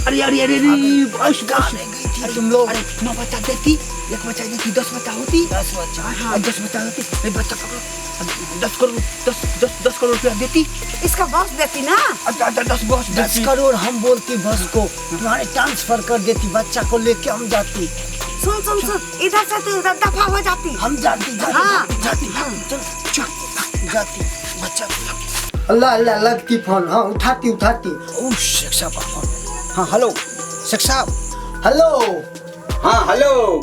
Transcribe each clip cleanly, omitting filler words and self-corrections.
अरे अरे अरे अरे बस बस। अरे तुम लोग 9 बच्चा देती, एक बच्चा देती, 10 बच्चा होती। 10 बच्चा। हाँ 10 बच्चा होती, एक बच्चा पकड़ो, 10 करोड़ रुपया देती। इसका बॉस देती ना। 10 बॉस 10 करोड़ हम बोलती बस को, तुम्हारे ट्रांसफर कर देती, बच्चा को लेके हम जाती। सुन सुन सुन, इधर से तू उधर दफा हो जाती। हम जाती हाँ। जाती जाती बच्चा। अल्लाह अल्लाह लगती फोन। हाँ उठाती। ओह शेख साहब, हाँ हेलो शेख साहब। हेलो। हाँ हेलो।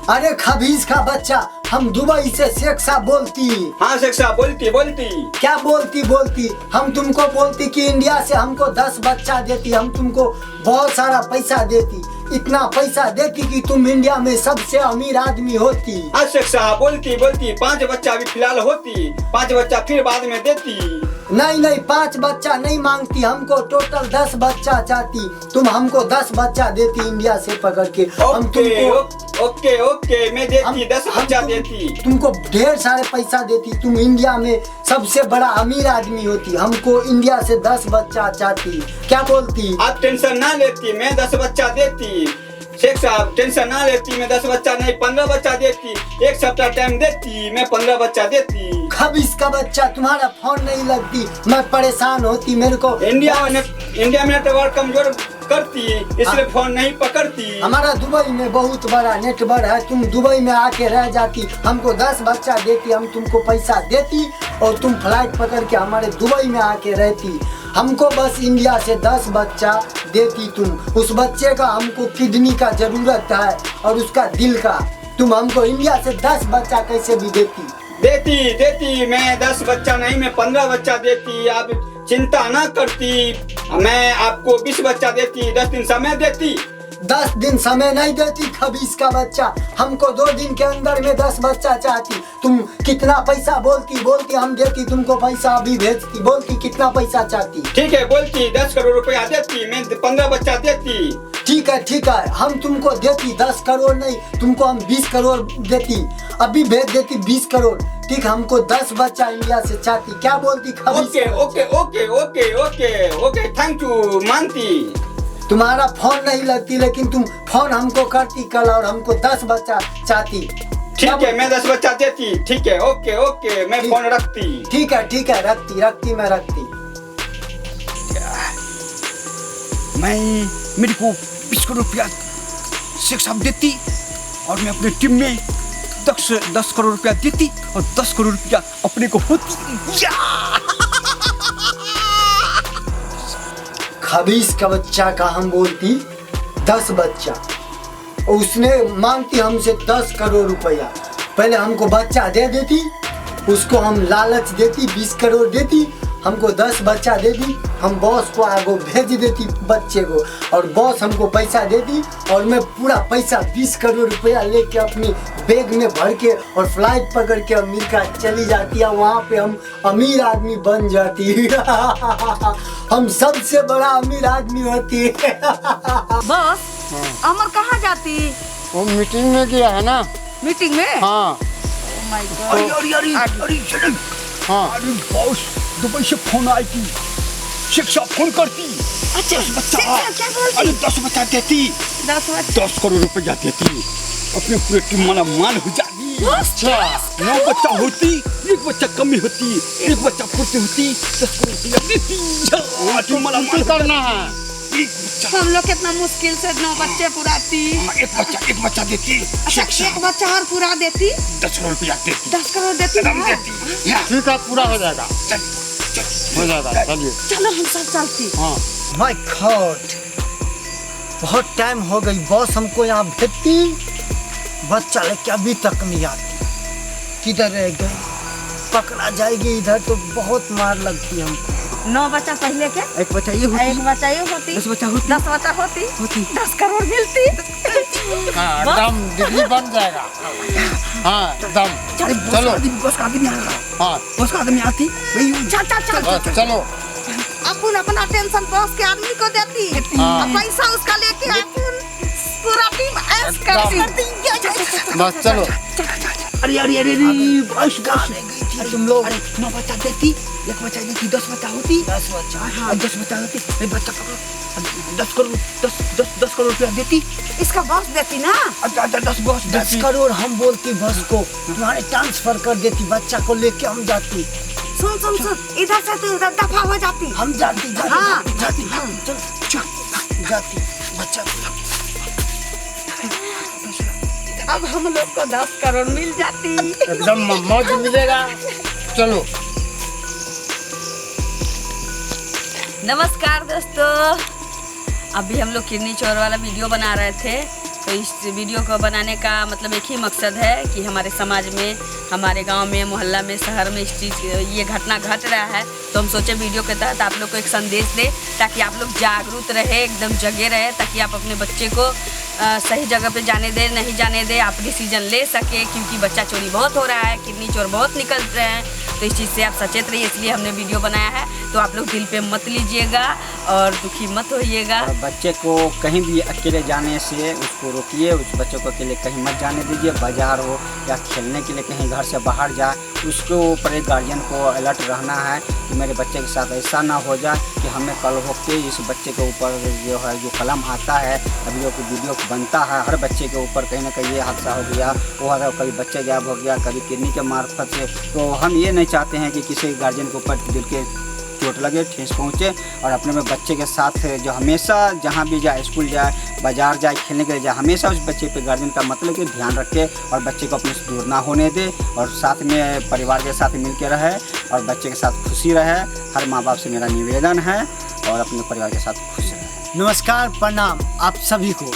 अरे खबीज का बच्चा, हम दुबई से शेख साहब बोलती। हाँ शेख साहब बोलती। क्या बोलती? हम तुमको बोलती कि इंडिया से हमको 10 बच्चा देती, हम तुमको बहुत सारा पैसा देती, इतना पैसा देती कि तुम इंडिया में सबसे अमीर आदमी होती। हाँ शेख साहब बोलती 5 बच्चा अभी फिलहाल होती, 5 बच्चा फिर बाद में देती। नहीं 5 बच्चा नहीं मांगती, हमको टोटल 10 बच्चा चाहती। तुम हमको 10 बच्चा देती इंडिया से पकड़ के। हम तुमको ओके मैं देती 10 बच्चा देती। तुमको ढेर सारे पैसा देती, तुम इंडिया में सबसे बड़ा अमीर आदमी होती। हमको इंडिया से 10 बच्चा चाहती। क्या बोलती? आप टेंशन ना लेती, मैं 10 बच्चा देती। शेख साहब टेंशन ना लेती, मैं 10 बच्चा नहीं 15 बच्चा देती। 1 सप्ताह टाइम देती, मैं 15 बच्चा देती। खबीज का बच्चा, तुम्हारा फोन नहीं लगती, मैं परेशान होती। मेरे को इंडिया में नेटवर्क कमजोर करती, इसलिए फोन नहीं पकड़ती। हमारा दुबई में बहुत बड़ा नेटवर्क है, तुम दुबई में आके रह जाती, हमको 10 बच्चा देती, हम तुमको पैसा देती और तुम फ्लाइट पकड़ के हमारे दुबई में आके रहती। हमको बस इंडिया से 10 बच्चा देती तुम। उस बच्चे का हमको किडनी का जरूरत है और उसका दिल का। तुम हमको इंडिया से 10 बच्चा कैसे भी देती। मैं 10 बच्चा नहीं, मैं 15 बच्चा देती। आप चिंता ना करती, मैं आपको 20 बच्चा देती, 10 दिन समय देती। 10 दिन समय नहीं देती खबीज का बच्चा, हमको 2 दिन के अंदर में 10 बच्चा चाहती। तुम कितना पैसा बोलती, हम देती तुमको पैसा अभी भेजती। बोलती कितना पैसा चाहती? ठीक है बोलती 10 करोड़ रुपया देती, मैं 15 बच्चा देती। ठीक है, हम तुमको देती 10 करोड़ नहीं, तुमको हम 20 करोड़ देती, अभी भेज देती 20 करोड़। ठीक, हमको 10 बच्चा इंडिया से चाहती। क्या बोलती खबीज? ओके थैंक यू मानती। तुम्हारा फोन नहीं लगती, लेकिन तुम फोन हमको करती कल और हमको 10 बच्चा चाहती। ठीक है मैं 10 बच्चा देती। ठीक है ओके मैं फोन रखती। ठीक है रखती मैं रखती। मेरे को 20 करोड़ रुपया शेख साहब देती और मैं अपने टीम में 10 करोड़ रुपया देती और 10 करोड़ रुपया अपने को होती। खबीज का बच्चा का हम बोलती 10 बच्चा, उसने मांगती हमसे 10 करोड़ रुपया। पहले हमको बच्चा दे देती, उसको हम लालच देती, 20 करोड़ देती, हमको 10 बच्चा देती, हम बॉस को आगे भेज देती बच्चे को और बॉस हमको पैसा देती और मैं पूरा पैसा 20 करोड़ रुपया लेके अपनी बैग में भर के और फ्लाइट पकड़ के अमेरिका चली जाती है। वहाँ पे हम अमीर आदमी बन जाती। हम सबसे बड़ा अमीर आदमी होती। बॉस अमर कहाँ जाती? वो मीटिंग में गया है ना। मीटिंग में? हाँ Oh my God. अरे चलो। हाँ। अरे बॉस दुबई से फोन आई थी, शेख साहब फोन करती। अच्छा 10 बच्चा, क्या बोलती? अरे 10 बच्चा देती, 10 बच्चा। 10 करोड़ रुपया देती, अपने पूरे टीम माला माल हो जाती। अच्छा 9 बच्चा होती, 1 बच्चा कमी होती, 1 बच्चा पूर्ति होती, 10 करोड़ रुपया देती। टीम माला माल करना है। 1 बच्चा, हम लोग कितना मुश्किल से 9 बच्चे पुराती। 1 बच्चा देती, अच्छा शेख एक साहब बच्चा और पूरा देती, 10 करोड़ रुपया देती। 10 करोड़ देती कदम ना? देती। हाँ, ठीक है पूरा हो जाएगा, चल। हो जाएगा। चलिए चलो हम सब चलती। हाँ माय गॉड, बहुत टाइम हो गई, बॉस हमको यहाँ भेजती, बच्चा लेके अभी तक नहीं आती। किधर रह गई? पकड़ा जाएगी इधर तो बहुत मार लगती हमको। 9 बच्चा पहले के, 1 बच्चा ये होती, एक बच्चा ये होती, 10 बच्चा होती, 10 बच्चा होती, 10 करोड़ मिलती। हाँ एकदम डिग्री बन जाएगा। हाँ एकदम चलो। बॉस का आदमी आ रहा, हाँ बॉस का आदमी आती वही। चल चलो। अपन अपना टेंशन बॉस के आदमी को देती हाँ। और पैसा उसका लेके अपन पूरा टीम ऐश करती। बस चलो। अरे बस। तुम लोग 9 बच्चा देती, एक बच्चा देती 10 बच्चा होती 10 बच्चा। हाँ 10 बच्चा होती, एक बच्चा पकड़ो 10 करोड़ रुपया देती। इसका बॉस देती ना। 10 बॉस 10 करोड़ हम बोलती बस को, तुम्हारे ट्रांसफर कर देती, बच्चा को लेके हम जाती। सुन सुन सुन, इधर से तो उधर दफा हो जाती। हम जाती जाती हाँ। जाती जाती बच्चा को। अब हम लोग को 10 करोड़ मिल जाती। एकदम मौज मिलेगा। चलो नमस्कार दोस्तों, अभी हम लोग किडनी चोर वाला वीडियो बना रहे थे। तो इस वीडियो को बनाने का मतलब एक ही मकसद है कि हमारे समाज में, हमारे गांव में, मोहल्ला में, शहर में इस चीज़ ये घटना घट रहा है। तो हम सोचे वीडियो के तहत आप लोग को एक संदेश दें, ताकि आप लोग जागरूक रहे, एकदम जगे रहे, ताकि आप अपने बच्चे को सही जगह पे जाने दें, नहीं जाने दें, आप डिसीजन ले सके। क्योंकि बच्चा चोरी बहुत हो रहा है, किडनी चोर बहुत निकल रहे हैं। तो इस चीज़ से आप सचेत रहिए, इसलिए हमने वीडियो बनाया है। तो आप लोग दिल पे मत लीजिएगा और दुखी मत होइएगा। और बच्चे को कहीं भी अकेले जाने से उसको रोकिए, उस बच्चे को अकेले कहीं मत जाने दीजिए। बाजार हो या खेलने के लिए कहीं घर से बाहर जाए, उसके ऊपर एक गार्जियन को अलर्ट रहना है कि मेरे बच्चे के साथ ऐसा ना हो जाए कि हमें कल हो के इस बच्चे के ऊपर जो है जो कलम आता है, अभी जो वीडियो बनता है, हर बच्चे के ऊपर कहीं ना कहीं ये हादसा हो गया, वो हादसा कभी बच्चे गायब हो गया, कभी किडनी के मार्फत से। तो हम ये नहीं चाहते हैं कि किसी गार्जियन के ऊपर दिल के चोट लगे, ठेस पहुँचे। और अपने में बच्चे के साथ जो हमेशा जहाँ भी जाए, स्कूल जाए, बाजार जाए, खेलने के लिए जाए, हमेशा उस बच्चे पे गार्जियन का मतलब कि ध्यान रखे और बच्चे को अपने से दूर ना होने दे, और साथ में परिवार के साथ मिल के रहे और बच्चे के साथ खुशी रहे। हर माँ बाप से मेरा निवेदन है, और अपने परिवार के साथ खुश रहे। नमस्कार, प्रणाम आप सभी को।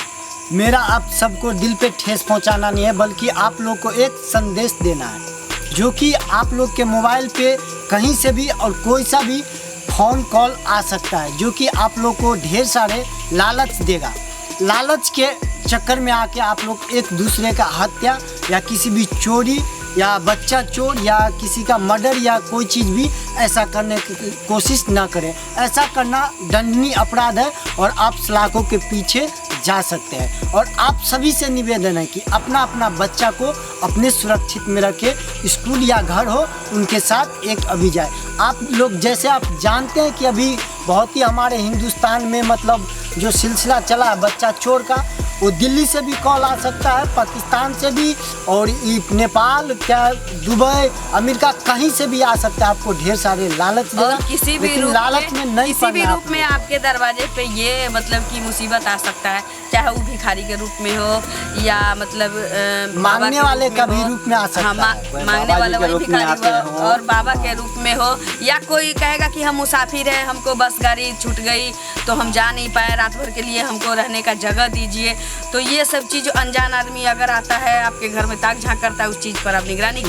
मेरा आप सबको दिल पे ठेस पहुंचाना नहीं है, बल्कि आप लोग को एक संदेश देना है, जो कि आप लोग के मोबाइल पे कहीं से भी और कोई सा भी फ़ोन कॉल आ सकता है, जो कि आप लोग को ढेर सारे लालच देगा। लालच के चक्कर में आके आप लोग एक दूसरे का हत्या या किसी भी चोरी या बच्चा चोर या किसी का मर्डर या कोई चीज़ भी ऐसा करने की कोशिश ना करें। ऐसा करना दंडनीय अपराध है और आप सलाखों के पीछे जा सकते हैं। और आप सभी से निवेदन है कि अपना अपना बच्चा को अपने सुरक्षित में रखें, स्कूल या घर हो उनके साथ एक अभी जाए। आप लोग जैसे आप जानते हैं कि अभी बहुत ही हमारे हिंदुस्तान में मतलब जो सिलसिला चला है बच्चा चोर का, वो दिल्ली से भी कॉल आ सकता है, पाकिस्तान से भी, और नेपाल, क्या दुबई, अमेरिका, कहीं से भी आ सकता है। आपको ढेर सारे लालच देगा, और किसी भी लेकिन रूप लालच में नहीं किसी भी पड़ना रूप में आपके दरवाजे पे ये मतलब कि मुसीबत आ सकता है, चाहे वो भिखारी के रूप में हो या मतलब बाबा मांगने के वाले रूप का में भी हो। रूप में आ सकता हाँ, है। मांगने वाला बाबा जी के वही रूप में भिखारी आते हो हो। और बाबा के रूप में हो, या कोई कहेगा कि हम मुसाफिर हैं, हमको बस गाड़ी छूट गई तो हम जा नहीं पाए, रात भर के लिए हमको रहने का जगह दीजिए। तो ये सब चीज़ अनजान आदमी अगर आता है आपके घर में ताक झाँक करता है, उस चीज़ पर आप निगरानी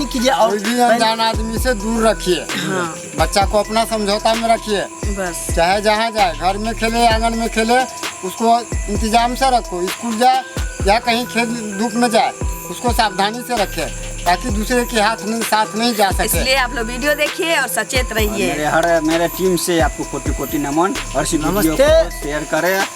कीजिए। और कोई भी अनजान आदमी से दूर रखिए। हाँ। बच्चा को अपना समझौता में रखिए, बस। चाहे जहाँ जाए, घर में खेले, आंगन में खेले, उसको इंतजाम से रखो। स्कूल जाए या कहीं खेत धूप में जाए, उसको सावधानी से रखे, ताकि दूसरे के साथ नहीं जा सके। इसलिए आप लोग वीडियो देखिए और सचेत रहिए। मेरे टीम से आपको कोटि कोटि नमन, और इस वीडियो को नमस्ते। शेयर करें।